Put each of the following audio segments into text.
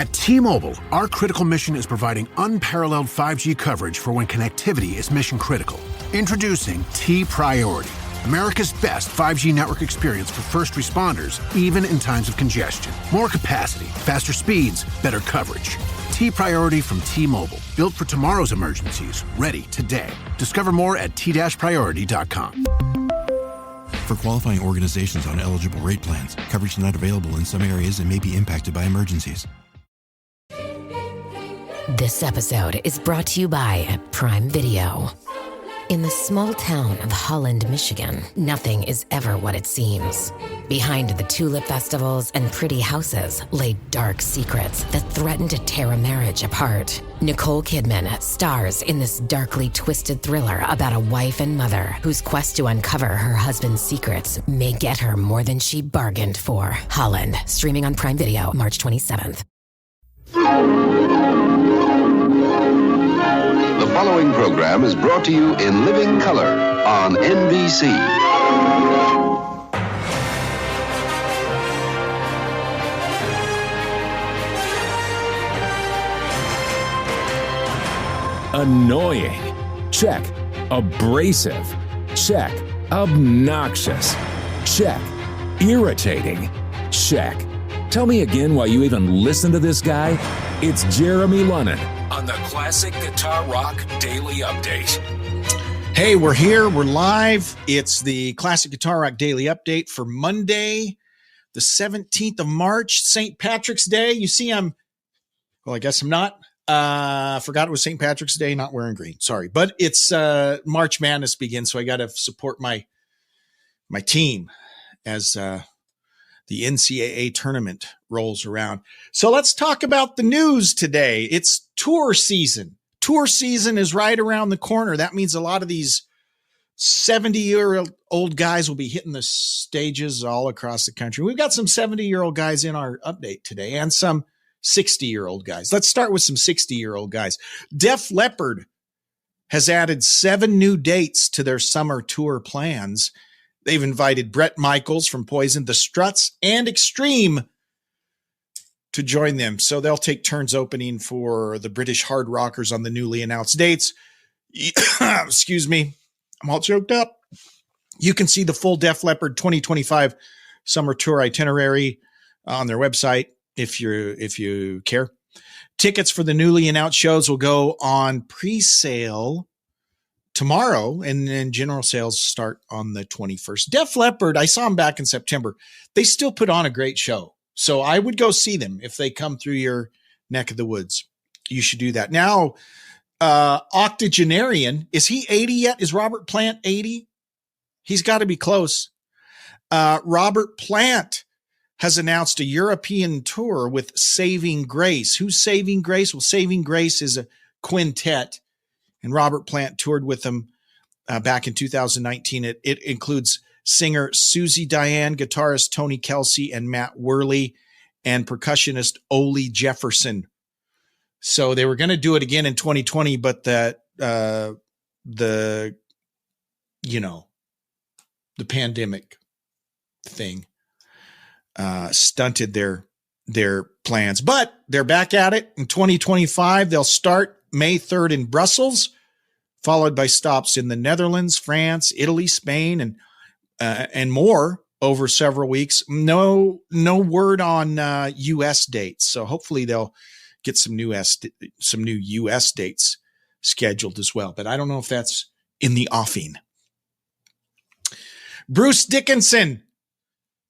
At T-Mobile, our critical mission is providing unparalleled 5G coverage for when connectivity is mission critical. Introducing T-Priority, America's best 5G network experience for first responders, even in times of congestion. More capacity, faster speeds, better coverage. T-Priority from T-Mobile, built for tomorrow's emergencies, ready today. Discover more at t-priority.com. For qualifying organizations on eligible rate plans, coverage not available in some areas and may be impacted by emergencies. This episode is brought to you by Prime Video. In the small town of Holland, Michigan, nothing is ever what it seems. Behind the tulip festivals and pretty houses lay dark secrets that threaten to tear a marriage apart. Nicole Kidman stars in this darkly twisted thriller about a wife and mother whose quest to uncover her husband's secrets may get her more than she bargained for. Holland, streaming on Prime Video March 27th. The following program is brought to you in living color on NBC. Annoying. Check. Abrasive. Check. Obnoxious. Check. Irritating. Check. Tell me again why you even listen to this guy. It's Jeremy Lunnan on the Classic Guitar Rock Daily Update. Hey, we're here. We're live. It's the Classic Guitar Rock Daily Update for Monday, the 17th of March, St. Patrick's Day. You see, I guess I'm not. Forgot it was St. Patrick's Day, not wearing green. Sorry. But it's March Madness begins, so I got to support my team as the NCAA tournament rolls around. So let's talk about the news today. It's tour season. Tour season is right around the corner. That means a lot of these 70-year-old guys will be hitting the stages all across the country. We've got some 70-year-old guys in our update today and some 60-year-old guys. Let's start with some 60-year-old guys. Def Leppard has added 7 new dates to their summer tour plans. They've invited Bret Michaels from Poison, The Struts, and Extreme to join them. So they'll take turns opening for the British hard rockers on the newly announced dates. Excuse me. I'm all choked up. You can see the full Def Leppard 2025 summer tour itinerary on their website if you care. Tickets for the newly announced shows will go on pre-sale tomorrow, and then general sales start on the 21st. Def Leppard, I saw them back in September. They still put on a great show. So I would go see them if they come through your neck of the woods. You should do that. Now, octogenarian, is he 80 yet? Is Robert Plant 80? He's got to be close. Robert Plant has announced a European tour with Saving Grace. Who's Saving Grace? Well, Saving Grace is a quintet, and Robert Plant toured with them back in 2019. It includes singer Susie Diane, guitarist Tony Kelsey and Matt Worley, and percussionist Ole Jefferson. So they were going to do it again in 2020, but the pandemic thing stunted their plans. But they're back at it in 2025. They'll start May 3rd in Brussels, followed by stops in the Netherlands, France, Italy, Spain, and more over several weeks. No word on U.S. dates. So hopefully they'll get some new U.S. dates scheduled as well. But I don't know if that's in the offing. Bruce Dickinson.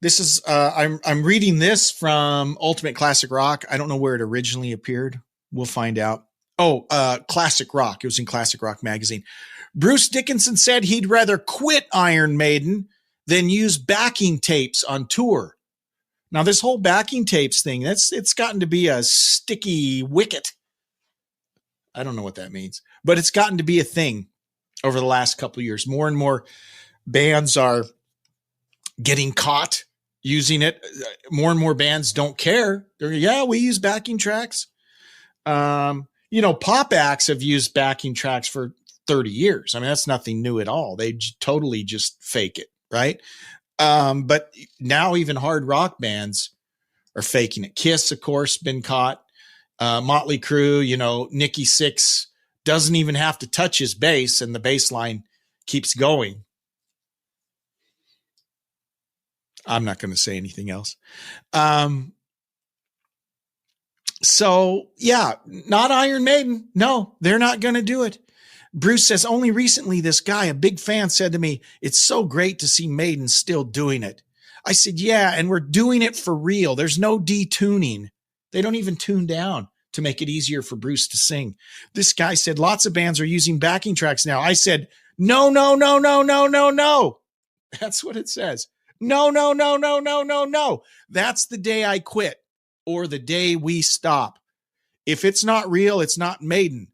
This is I'm reading this from Ultimate Classic Rock. I don't know where it originally appeared. We'll find out. Classic Rock. It was in Classic Rock magazine. Bruce Dickinson said he'd rather quit Iron Maiden than use backing tapes on tour. Now, this whole backing tapes thing, it's gotten to be a sticky wicket. I don't know what that means, but it's gotten to be a thing over the last couple of years. More and more bands are getting caught using it. More and more bands don't care. We use backing tracks. Pop acts have used backing tracks for 30 years. I mean, that's nothing new at all. They totally just fake it, right? But now even hard rock bands are faking it. Kiss, of course, been caught. Motley Crue, Nikki Sixx doesn't even have to touch his bass, and the bass line keeps going. I'm not going to say anything else. So yeah, not Iron Maiden. No, they're not going to do it. Bruce says, only recently this guy, a big fan, said to me, it's so great to see Maiden still doing it. I said, yeah, and we're doing it for real. There's no detuning. They don't even tune down to make it easier for Bruce to sing. This guy said, lots of bands are using backing tracks now. I said, no. That's what it says. No. That's the day I quit or the day we stop. If it's not real, it's not Maiden.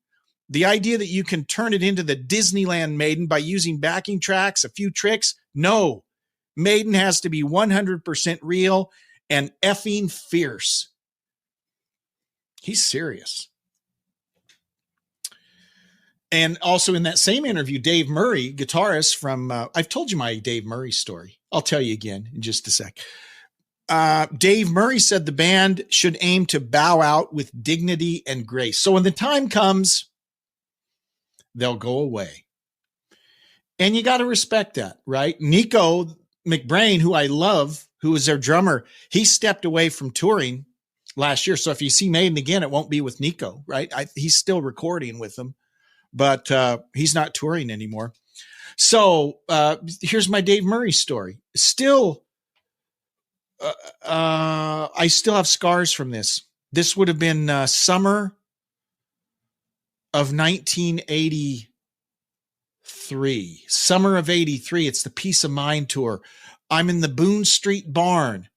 The idea that you can turn it into the Disneyland Maiden by using backing tracks, a few tricks, no. Maiden has to be 100% real and effing fierce. He's serious. And also in that same interview, Dave Murray, guitarist from, I've told you my Dave Murray story. I'll tell you again in just a sec. Dave Murray said the band should aim to bow out with dignity and grace. So when the time comes, they'll go away. And you got to respect that, right? Nico McBrain, who I love, who was their drummer, he stepped away from touring last year. So if you see Maiden again, it won't be with Nico, right? He's still recording with them, but he's not touring anymore. So here's my Dave Murray story. I still have scars from this. This would have been summer of 1983. Summer of 83. It's the Peace of Mind tour. I'm in the Boone Street Barn.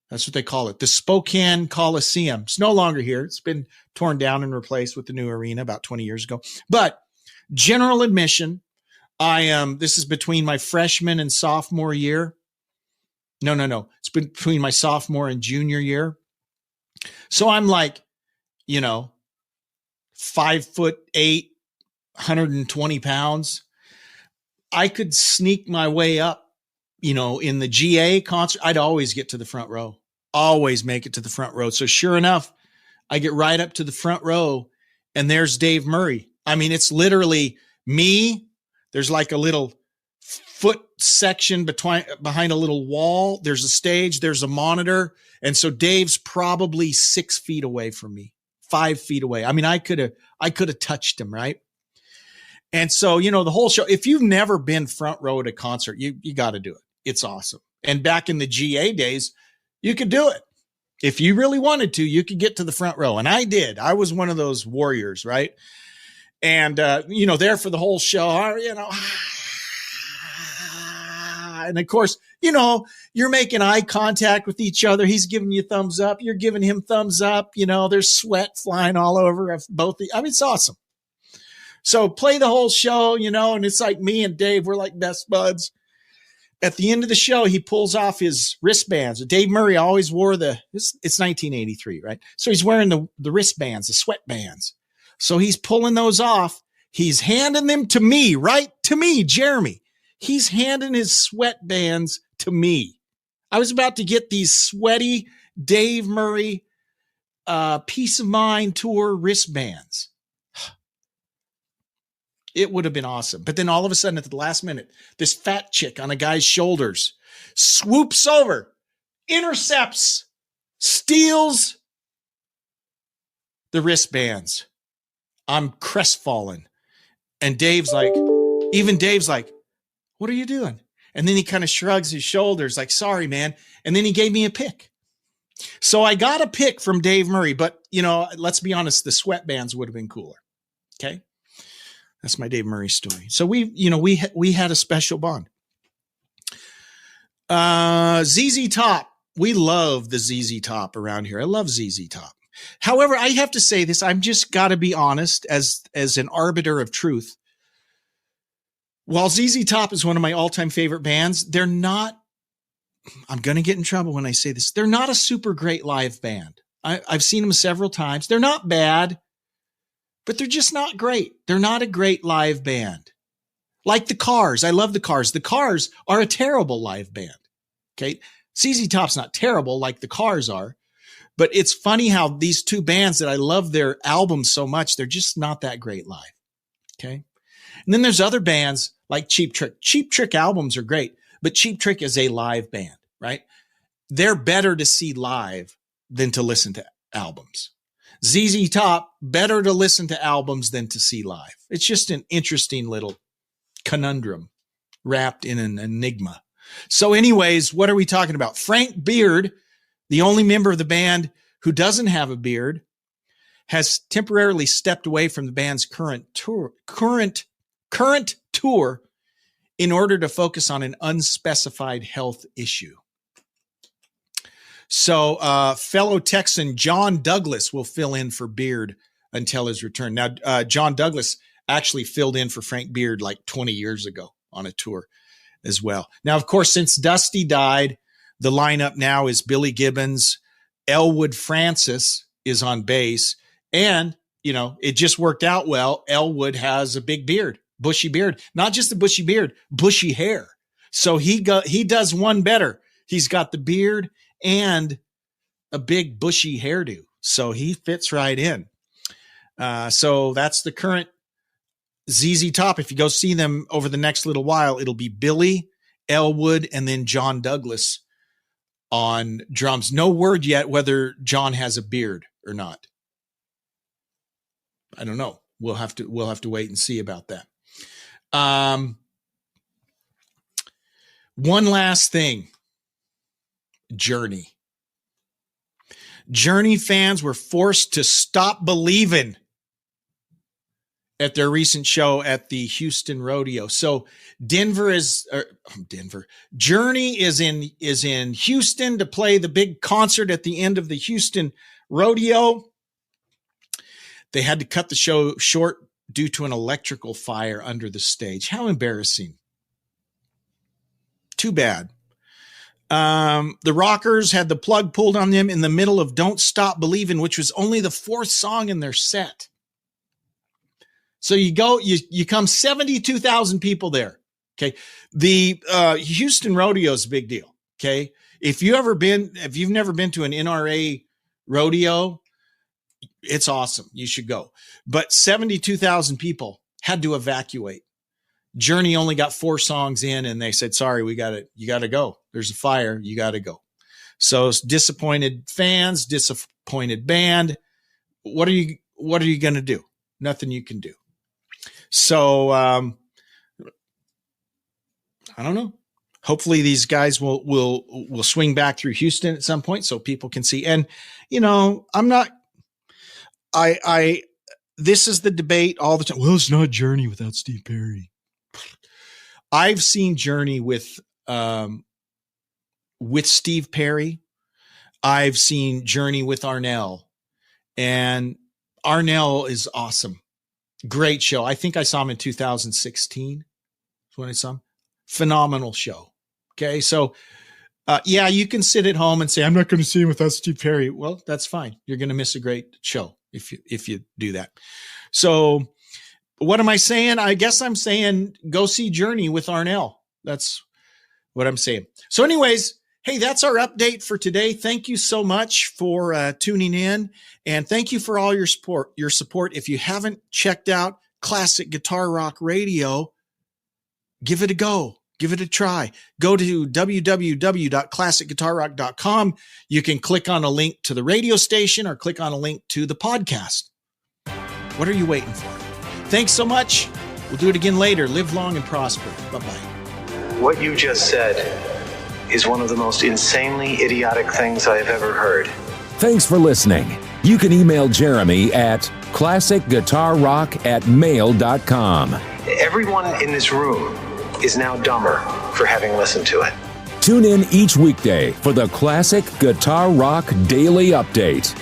That's what they call it. The Spokane Coliseum. It's no longer here. It's been torn down and replaced with the new arena about 20 years ago. But general admission, this is between my freshman and sophomore year. No. It's been between my sophomore and junior year. So I'm like, 5'8", 120 pounds. I could sneak my way up, in the GA concert. I'd always get to the front row, always make it to the front row. So sure enough, I get right up to the front row and there's Dave Murray. I mean, it's literally me. There's like a little foot section behind a little wall. There's a stage, there's a monitor. And so Dave's probably 6 feet away from me, 5 feet away. I mean, I could have touched him. Right. And so, the whole show, if you've never been front row at a concert, you got to do it. It's awesome. And back in the GA days, you could do it. If you really wanted to, you could get to the front row. And I did. I was one of those warriors. Right. And, there for the whole show, and of course, you're making eye contact with each other. He's giving you thumbs up. You're giving him thumbs up. There's sweat flying all over both. It's awesome. So play the whole show, and it's like me and Dave, we're like best buds. At the end of the show, he pulls off his wristbands. Dave Murray always wore it's 1983, right? So he's wearing the wristbands, the sweatbands. So he's pulling those off. He's handing them to me, right? To me, Jeremy. He's handing his sweatbands to me. I was about to get these sweaty Dave Murray Peace of Mind tour wristbands. It would have been awesome. But then all of a sudden at the last minute, this fat chick on a guy's shoulders swoops over, intercepts, steals the wristbands. I'm crestfallen. And Dave's like, what are you doing? And then he kind of shrugs his shoulders like, sorry, man. And then he gave me a pick. So I got a pick from Dave Murray, but let's be honest, the sweatbands would have been cooler. Okay. That's my Dave Murray story. So we had a special bond. ZZ Top. We love the ZZ Top around here. I love ZZ Top. However, I have to say this. I'm just got to be honest as an arbiter of truth. While ZZ Top is one of my all-time favorite bands, they're not, I'm going to get in trouble when I say this. They're not a super great live band. I've seen them several times. They're not bad, but they're just not great. They're not a great live band. Like the Cars. I love the Cars. The Cars are a terrible live band. Okay. ZZ Top's not terrible like the Cars are, But it's funny how these two bands that I love their albums so much, they're just not that great live. Okay. And then there's other bands like Cheap Trick. Cheap Trick albums are great, but Cheap Trick is a live band, right? They're better to see live than to listen to albums. ZZ Top, better to listen to albums than to see live. It's just an interesting little conundrum wrapped in an enigma. So anyways, what are we talking about? Frank Beard, the only member of the band who doesn't have a beard, has temporarily stepped away from the band's current tour in order to focus on an unspecified health issue. So fellow Texan John Douglas will fill in for Beard until his return. Now, John Douglas actually filled in for Frank Beard like 20 years ago on a tour as well. Now, of course, since Dusty died, the lineup now is Billy Gibbons, Elwood Francis is on bass, and, it just worked out well. Elwood has a big beard, bushy beard, not just a bushy beard, bushy hair. So he does one better. He's got the beard and a big bushy hairdo. So he fits right in. So that's the current ZZ Top. If you go see them over the next little while, it'll be Billy, Elwood, and then John Douglas on drums. No word yet whether John has a beard or not. I don't know. We'll have to wait and see about that. One last thing. Journey fans were forced to stop believing at their recent show at the Houston Rodeo. So Journey is in Houston to play the big concert at the end of the Houston Rodeo. They had to cut the show short due to an electrical fire under the stage. How embarrassing. Too bad. The Rockers had the plug pulled on them in the middle of Don't Stop Believin', which was only the fourth song in their set. So you come 72,000 people there. Okay. The Houston Rodeo is a big deal. Okay. If you've never been to an NRA rodeo, it's awesome. You should go. But 72,000 people had to evacuate. Journey only got 4 songs in and they said, sorry, you got to go. There's a fire. You got to go. So disappointed fans, disappointed band. What are you going to do? Nothing you can do. So, I don't know. Hopefully these guys will swing back through Houston at some point so people can see. And, this is the debate all the time. Well, it's not Journey without Steve Perry. I've seen Journey with Steve Perry. I've seen Journey with Arnell, and Arnell is awesome. Great show. I think I saw him in 2016. That's when I saw him. Phenomenal show. Okay. So, you can sit at home and say, I'm not going to see him without Steve Perry. Well, that's fine. You're going to miss a great show if you do that. So what am I saying? I guess I'm saying go see Journey with Arnell. That's what I'm saying. So anyways, hey, that's our update for today. Thank you so much for tuning in, and thank you for all your support. If you haven't checked out Classic Guitar Rock Radio, give it a go. Give it a try. Go to www.classicguitarrock.com. You can click on a link to the radio station or click on a link to the podcast. What are you waiting for? Thanks so much. We'll do it again later. Live long and prosper. Bye-bye. What you just said is one of the most insanely idiotic things I've ever heard. Thanks for listening. You can email Jeremy at classicguitarrock@mail.com. Everyone in this room is now dumber for having listened to it. Tune in each weekday for the Classic Guitar Rock Daily Update.